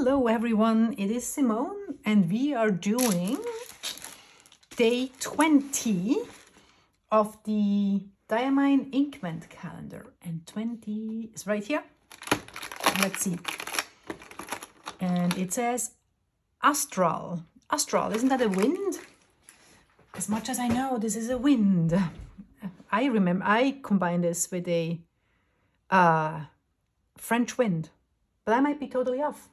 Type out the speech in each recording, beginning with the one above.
Hello everyone, it is Simone and we are doing day 20 of the Diamine Inkvent calendar, and 20 is right here. Let's see. And it says Astral. Astral, isn't that a wind? As much as I know, this is a wind. I remember I combined this with a French wind, but I might be totally off.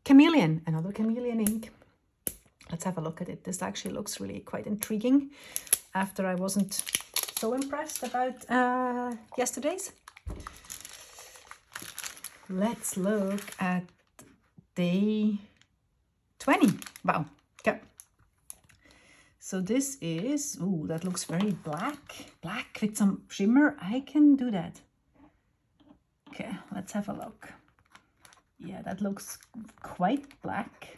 Chameleon, another chameleon ink. Let's have a look at it. This actually looks really quite intriguing after I wasn't so impressed about yesterday's. Let's look at day 20. Wow. Okay. So this is, ooh, that looks very black with some shimmer. I can do that. Okay, let's have a look. Yeah, that looks quite black.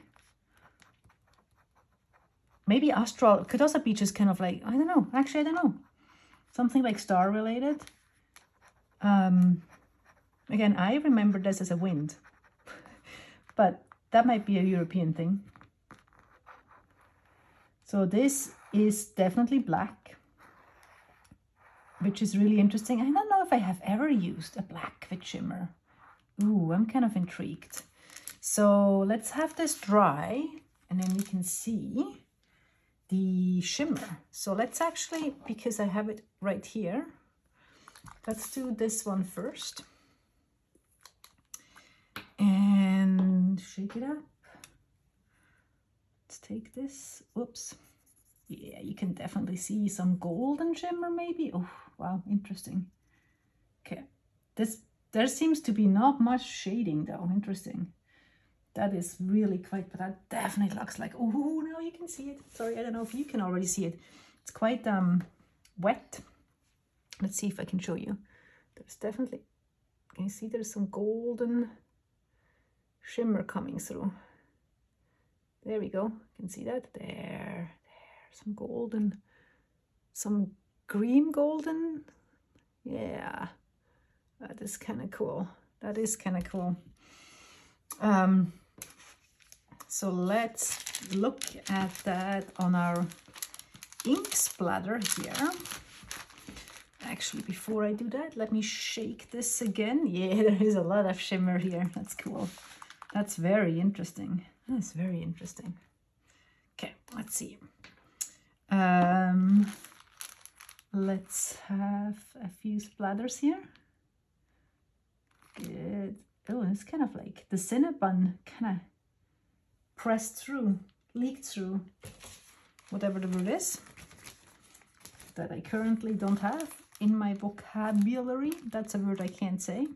Maybe Astral could also be just kind of like, I don't know. Actually, I don't know. Something like star related. Again, I remember this as a wind, but that might be a European thing. So this is definitely black, which is really interesting. I don't know if I have ever used a black with shimmer. Ooh, I'm kind of intrigued. So let's have this dry and then we can see the shimmer. So let's actually, because I have it right here, let's do this one first. And shake it up. Let's take this. Oops. Yeah, you can definitely see some golden shimmer maybe. Oh, wow, interesting. Okay, there seems to be not much shading though. Interesting. That is really quite, but that definitely looks like, oh, now you can see it. Sorry, I don't know if you can already see it. It's quite wet. Let's see if I can show you. There's definitely, can you see there's some golden shimmer coming through. There we go. You can see that there, some golden, some green golden. Yeah, that is kind of cool. That is kind of cool. So let's look at that on our ink splatter here. Actually, before I do that, let me shake this again. Yeah, there is a lot of shimmer here. That's cool. That's very interesting. That's very interesting. Okay, let's see. Let's have a few splatters here. Good. Oh, it's kind of like the Cinnabon kind of pressed through, leaked through, whatever the word is, that I currently don't have in my vocabulary. That's a word I can't say.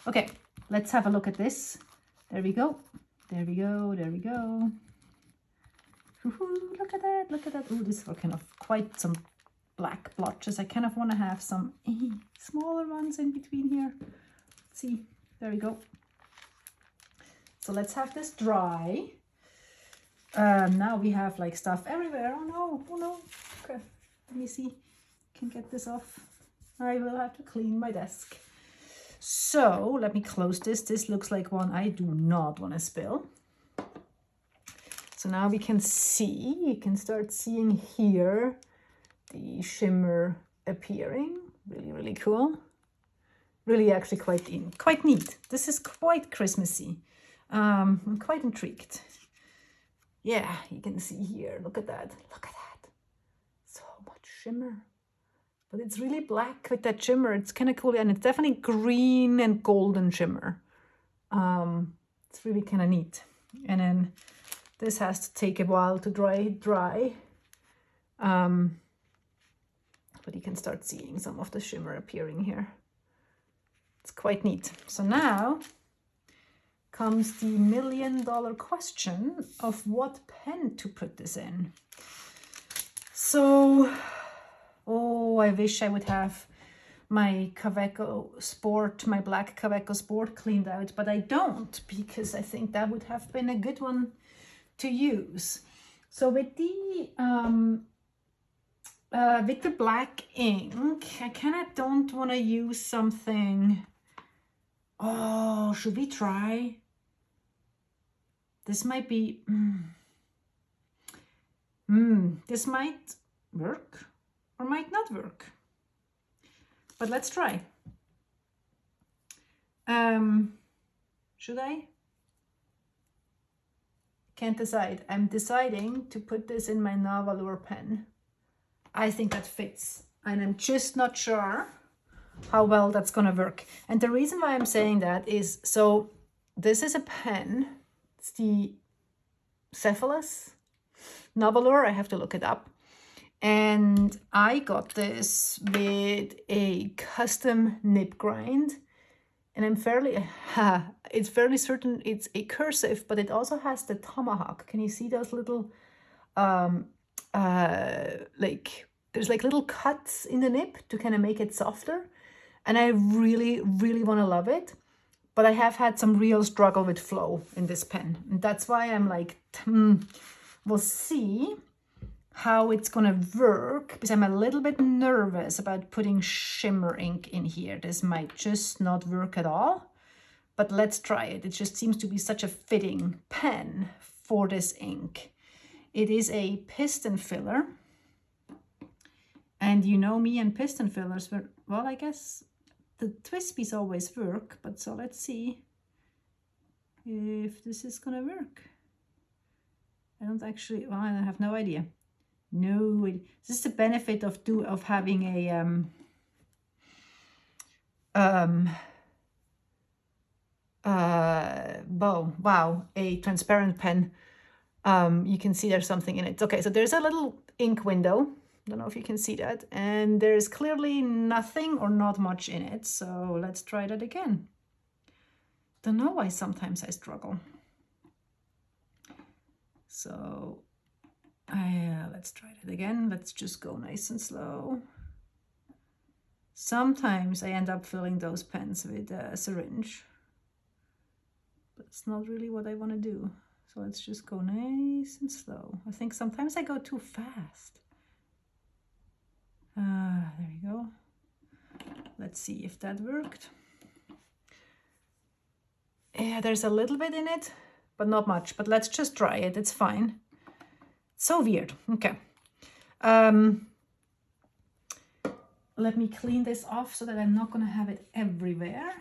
Okay, let's have a look at this. There we go. There we go. There we go. Look at that. Look at that. Oh, this is kind of quite some black blotches. I kind of want to have some smaller ones in between here. Let's see. There we go. So let's have this dry. Now we have like stuff everywhere. Oh no, oh no. Okay, let me see. Can get this off. I will have to clean my desk. So let me close this. This looks like one I do not want to spill. So now we can see, you can start seeing here the shimmer appearing. Really, really cool. Really actually quite neat. This is quite Christmassy. I'm quite intrigued. Yeah, you can see here. Look at that. Look at that. So much shimmer. But it's really black with that shimmer. It's kind of cool. And it's definitely green and golden shimmer. It's really kind of neat. And then this has to take a while to dry. But you can start seeing some of the shimmer appearing here. It's quite neat. So now comes the $1,000,000 question of what pen to put this in. So, oh, I wish I would have my Kaweco Sport, my black Kaweco Sport cleaned out, but I don't, because I think that would have been a good one to use. So with the black ink, I kind of don't want to use something. Oh, Oh, should we try? This might be, this might work or might not work. But let's try. Should I? Can't decide. I'm deciding to put this in my Navalur pen. I think that fits. And I'm just not sure how well that's gonna work. And the reason why I'm saying that is, so this is a pen. It's the Cephalus Navalur. I have to look it up. And I got this with a custom nib grind. And I'm fairly, it's fairly certain it's a cursive, but it also has the tomahawk. Can you see those little, like, there's like little cuts in the nib to kind of make it softer. And I really, really want to love it. But I have had some real struggle with flow in this pen. And that's why I'm like, we'll see how it's gonna work, because I'm a little bit nervous about putting shimmer ink in here. This might just not work at all, but let's try it. It just seems to be such a fitting pen for this ink. It is a piston filler, and you know me and piston fillers, well, I guess the Twispies always work, but so let's see if this is gonna work. I don't actually, well, I have no idea. No, this is the benefit of having a a transparent pen. You can see there's something in it. Okay, so there's a little ink window. Don't know if you can see that, and there's clearly nothing or not much in it. So let's try that again. Don't know why sometimes I struggle. So. Let's try that again. Let's just go nice and slow. Sometimes I end up filling those pens with a syringe, but it's not really what I want to do. So let's just go nice and slow. I think sometimes I go too fast. There you go. Let's see if that worked. Yeah, there's a little bit in it, but not much. But let's just try it. It's fine. So weird. Okay. Let me clean this off so that I'm not going to have it everywhere.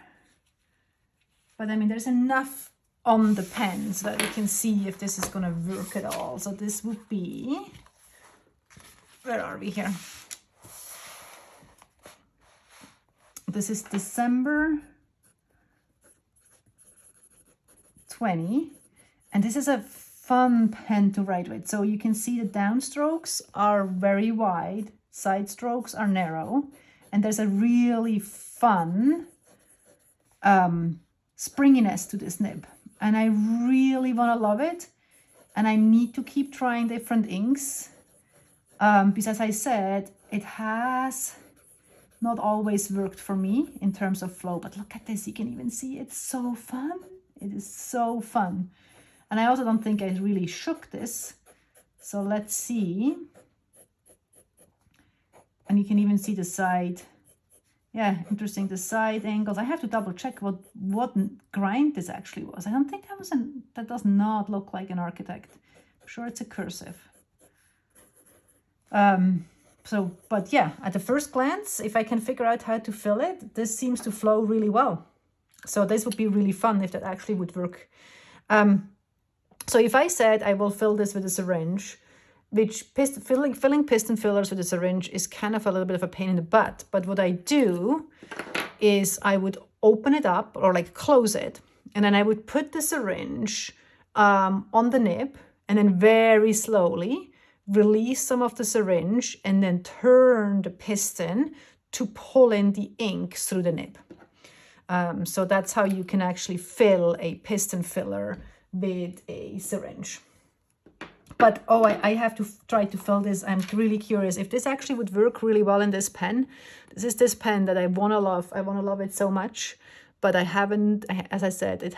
But I mean, there's enough on the pen so that we can see if this is going to work at all. So this would be, where are we here? This is December 20. And this is a fun pen to write with. So you can see the downstrokes are very wide, side strokes are narrow, and there's a really fun springiness to this nib. And I really want to love it. And I need to keep trying different inks. Because as I said, it has not always worked for me in terms of flow. But look at this, you can even see it's so fun. It is so fun. And I also don't think I really shook this. So let's see. And you can even see the side. Yeah, interesting, the side angles. I have to double check what grind this actually was. I don't think that was that does not look like an architect. I'm sure it's a cursive. But yeah, at the first glance, if I can figure out how to fill it, this seems to flow really well. So this would be really fun if that actually would work. So if I said I will fill this with a syringe, which filling piston fillers with a syringe is kind of a little bit of a pain in the butt. But what I do is I would open it up or like close it. And then I would put the syringe on the nib and then very slowly release some of the syringe and then turn the piston to pull in the ink through the nib. So that's how you can actually fill a piston filler with a syringe. But I have to try to fill this. I'm really curious if this actually would work really well in this pen. This is this pen that I want to love. I want to love it so much, but I haven't, as I said, it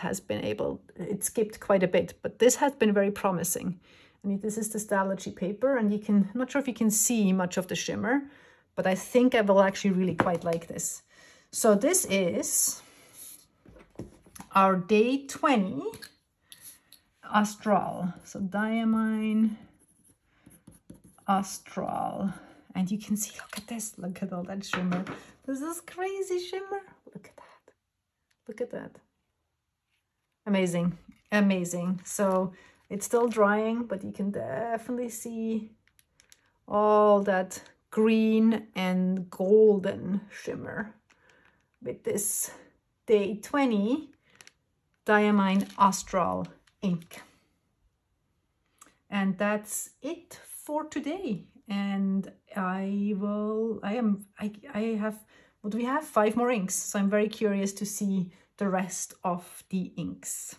skipped quite a bit, but this has been very promising. And this is the Stalogy paper, and I'm not sure if you can see much of the shimmer, but I think I will actually really quite like this. So this is our day 20 Astral. So Diamine Astral. And you can see, look at this, look at all that shimmer. This is crazy shimmer. Look at that. Look at that. Amazing, amazing. So it's still drying, but you can definitely see all that green and golden shimmer with this day 20 Diamine Astral ink. And that's it for today. And what do we have? 5 more inks. So I'm very curious to see the rest of the inks.